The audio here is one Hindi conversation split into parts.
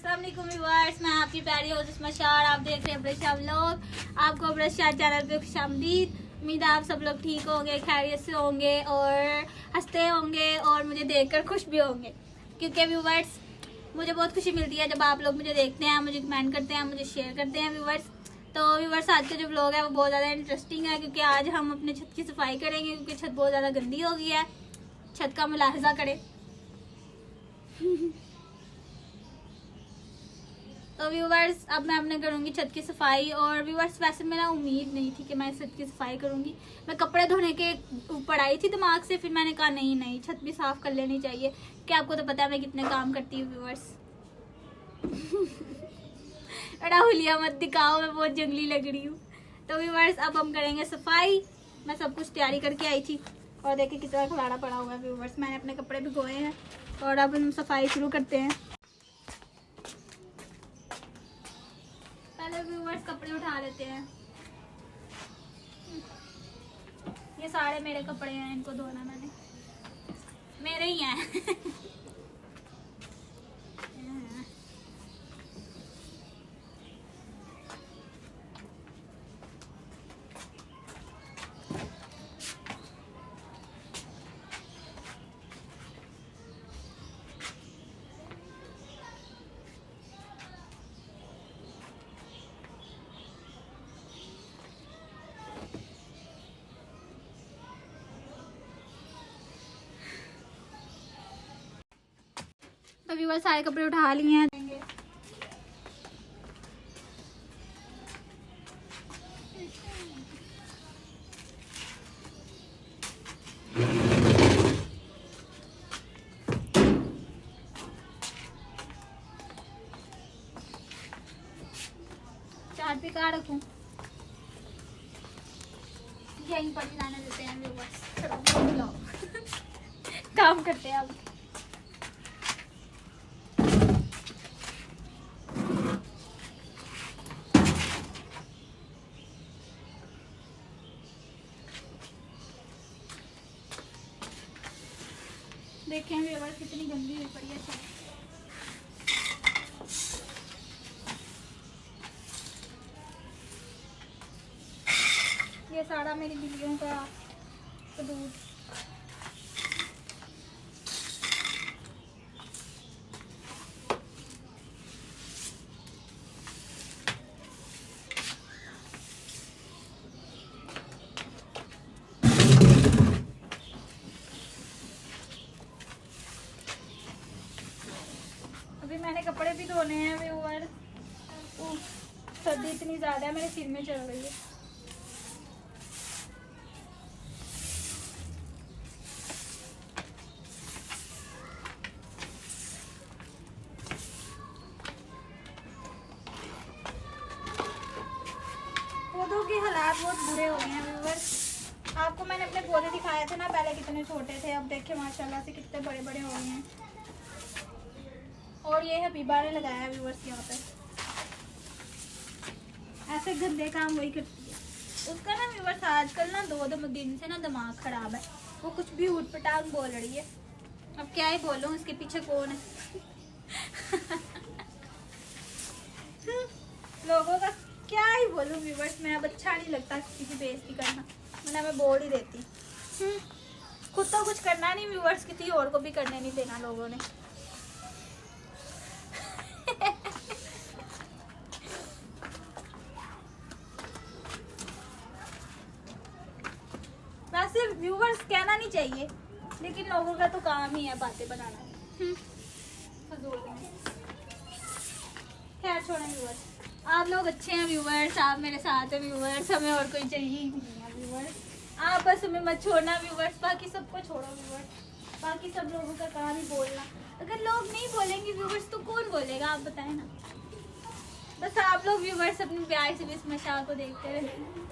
अस्सलाम वालेकुम व्यूअर्स, मैं आपकी प्यारी होस्ट मशार। आप देख रहे हैं ब्रशा व्लॉग। आपको ब्रशा चैनल पे खुशामदीद। उम्मीद है आप सब लोग ठीक होंगे, खैरियत से होंगे और हंसते होंगे और मुझे देखकर खुश भी होंगे, क्योंकि व्यूअर्स मुझे बहुत खुशी मिलती है जब आप लोग मुझे देखते हैं, मुझे कमेंट करते हैं, मुझे शेयर करते हैं व्यूअर्स। तो व्यूअर्स आज का जो व्लॉग है वो बहुत ज़्यादा इंटरेस्टिंग है, क्योंकि आज हम अपने छत की सफाई करेंगे, क्योंकि छत बहुत ज़्यादा गंदी हो गई है। छत का मुलाहजा करें। तो व्यूवर्स अब मैं अपने करूँगी छत की सफाई। और व्यूवर्स वैसे मेरा उम्मीद नहीं थी कि मैं छत की सफाई करूँगी। मैं कपड़े धोने के ऊपर आई थी दिमाग से, फिर मैंने कहा नहीं छत भी साफ़ कर लेनी चाहिए, कि आपको तो पता है मैं कितने काम करती हूँ व्यूवर्स। बड़ा हुलिया मत दिखाओ, मैं बहुत जंगली लग रही हूँ। तो व्यूवर्स अब हम करेंगे सफाई। मैं सब कुछ तैयारी करके आई थी और देखिए कितना खलाड़ा पड़ा हुआ है व्यूवर्स। मैंने अपने कपड़े भी धोए हैं और अब हम सफाई शुरू करते हैं। पहले व्यूवर्स कपड़े उठा लेते हैं। ये सारे मेरे कपड़े हैं, इनको धोना मैंने, मेरे ही हैं। तो व्यूअर्स सारे कपड़े उठा लिए हैं। चार्ट पे कहाँ रखूं? यहीं पर जाने देते हैं व्यूअर्स। काम करते हैं अब। देखें व्यूअर्स कितनी गंदी हुई पड़ी है छत। ये सारा मेरी बिल्लियों का दूध। अभी मैंने कपड़े भी धोने हैं व्यूअर्स। सर्दी इतनी ज़्यादा है, मेरे सिर में चल रही है। पौधों के हालात बहुत बुरे हो गए हैं व्यूअर्स। आपको मैंने अपने पौधे दिखाए थे ना पहले, कितने छोटे थे, अब देखिए माशाल्लाह से कितने बड़े बड़े हो गए हैं। और ये हबीबा ने लगाया है व्यूअर्स यहाँ पे। ऐसे गंदे काम वही करती है। उसका ना व्यूअर्स आजकल ना दो दिन से ना दिमाग खराब है, वो कुछ भी उठ पटांग बोल रही है। अब क्या ही बोलूं, उसके पीछे कौन है। लोगों का क्या ही बोलूं व्यूअर्स, मैं अब अच्छा नहीं लगता किसी की बेइज्जती करना, वरना मैं बोल ही देती। खुद तो कुछ करना नहीं व्यूअर्स, किसी और को भी करने नहीं देना लोगों ने। वैसे व्यूअर्स कहना नहीं चाहिए, लेकिन लोगों का तो काम ही है बातें बनाना। खैर छोड़ें व्यूअर्स, आप लोग अच्छे हैं व्यूअर्स, आप मेरे साथ हैं व्यूअर्स, हमें और कोई चाहिए ही नहीं है व्यूअर्स। आप बस हमें मत छोड़ना व्यूअर्स, बाकी सबको छोड़ो व्यूअर्स। बाकी सब लोगों का काम ही बोलना। अगर लोग नहीं बोलेंगे व्यूअर्स तो कौन बोलेगा, आप बताएं ना। बस आप लोग व्यूअर्स अपने प्यार से भी इस मशाल को देखते रहे।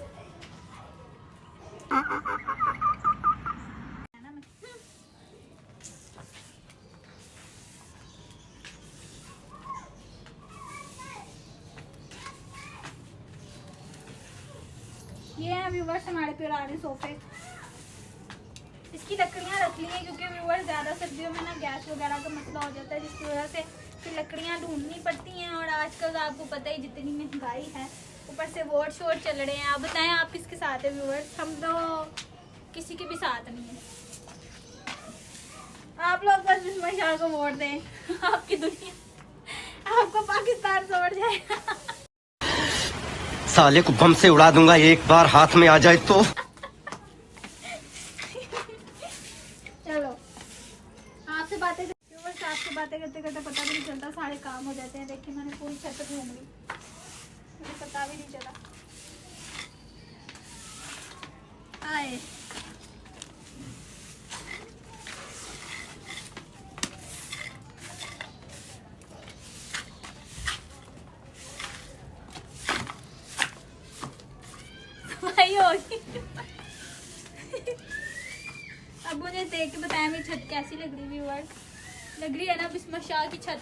ये है व्यूवर्स हमारे पुराने सोफे। इसकी लकड़ियाँ रख ली हैं क्योंकि व्यूवर्स ज़्यादा सर्दियों में ना गैस वगैरह का मसला हो जाता है, जिसकी वजह से फिर की लकड़ियाँ ढूंढनी पड़ती हैं, और आजकल आपको पता ही जितनी महंगाई है, ऊपर से वोट शोट चल रहे हैं। आप बताएं आप किसके साथ है व्यूअर्स? हम तो किसी के भी साथ नहीं है। आप लोग बस बिस्मिल शाह को वोट दें, आपकी दुनिया आपको पाकिस्तान छोड़ जाएगा। साले को बम से उड़ा दूंगा एक बार हाथ में आ जाए तो। चलो आपसे बातें करते करते पता भी नहीं चलता, सारे काम हो जाते हैं। देखिए मैंने पूरी छत घूम ली, मुझे पता भी नहीं चला। आए भाई होगी। अब मुझे देख के बताया मेरी छत कैसी लग रही व्यूअर्स? लग रही है ना बिस्मिल शाह की छत।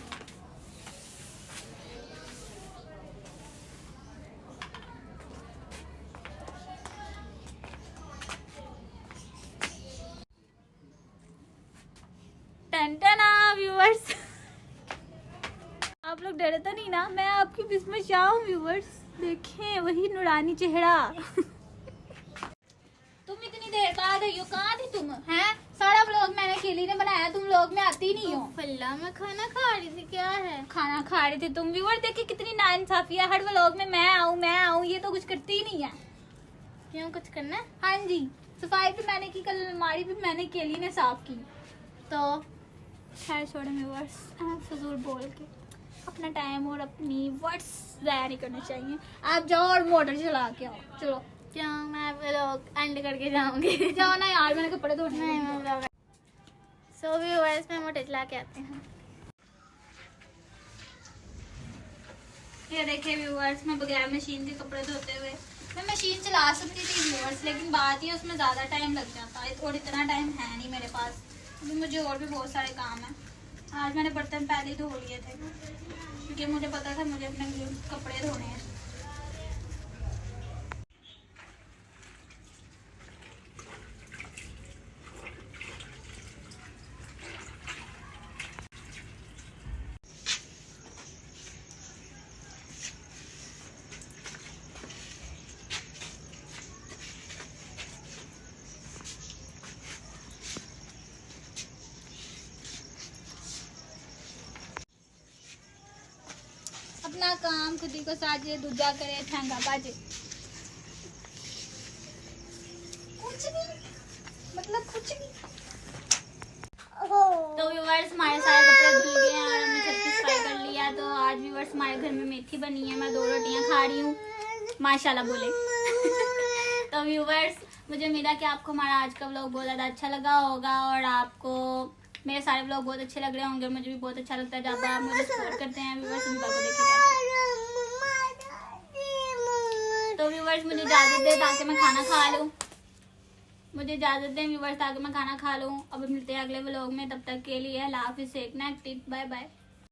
टन व्यूअर्स, आप लोग डरे तो नहीं ना? मैं आपकी बिस्मिल शाह हूँ व्यूअर्स। देखें वही नूरानी चेहरा। तुम इतनी देर कहाँ गई हो? कहाँ थी तुम? हैं? सारा व्लॉग मैंने अकेली ने बनाया, तुम लोग में आती नहीं हो। फल्ला मैं खाना खा रही थी। क्या है? खाना खा रही थी तुम? व्यूअर देखिए कितनी नाइंसाफी है, हर व्लॉग में मैं आऊँ, ये तो कुछ करती ही नहीं है। क्यों, कुछ करना है? हाँ जी, सफाई भी मैंने की, कल अलमारी भी मैंने अकेली ने साफ की। तो खैर छोड़ो व्यूअर्स, फजूल बोल के अपना टाइम और अपनी वर्ड्स ज़ाया नहीं करने चाहिए। आप जाओ और मोटर चला के आओ। चलो क्यों, मैं व्लॉग एंड करके जाऊंगी। जाओ ना यार, मैंने कपड़े धोने नहीं, मैं व्लॉग सो व्यूअर्स में मोटर चला के आते हैं। ये देखिए व्यूअर्स, मैं बगैर मशीन के कपड़े धोते हुए, मैं मशीन चला सकती थी व्यूअर्स, लेकिन बात ही उसमें ज़्यादा टाइम लग जाता है, और इतना टाइम है नहीं मेरे पास। अभी मुझे और भी बहुत सारे काम हैं। आज मैंने बर्तन पहले ही धो लिए थे, क्योंकि मुझे पता था मुझे अपने कपड़े धोने हैं। अपना काम खुद ही को साजे, दूजा करे ठंगा बाजे। कुछ नहीं, मतलब कुछ नहीं। तो व्यूअर्स हमारे सारे कपड़े धुल गए हैं और हमने छत की सफाई कर लिया। तो आज व्यूअर्स हमारे घर में मेथी बनी है, मैं 2 रोटियां खा रही हूँ, माशाल्लाह बोले। तो व्यूअर्स मुझे उम्मीद है कि आपको हमारा आज का व्लॉग बहुत ज़्यादा अच्छा लगा होगा, और आपको मेरे सारे व्लॉग बहुत अच्छे लग रहे होंगे। मुझे भी बहुत अच्छा लगता है जब आप मुझे सपोर्ट करते हैं व्यूअर्स। उनका को देखिए, तो व्यूअर्स मुझे इजाज़त दे ताकि मैं खाना खा लूँ। मुझे इजाज़त दें व्यूअर्स ताकि मैं खाना खा लूँ। अब मिलते हैं अगले व्लॉग में, तब तक के लिए अल्लाह हाफ़िज़, बाय बाय।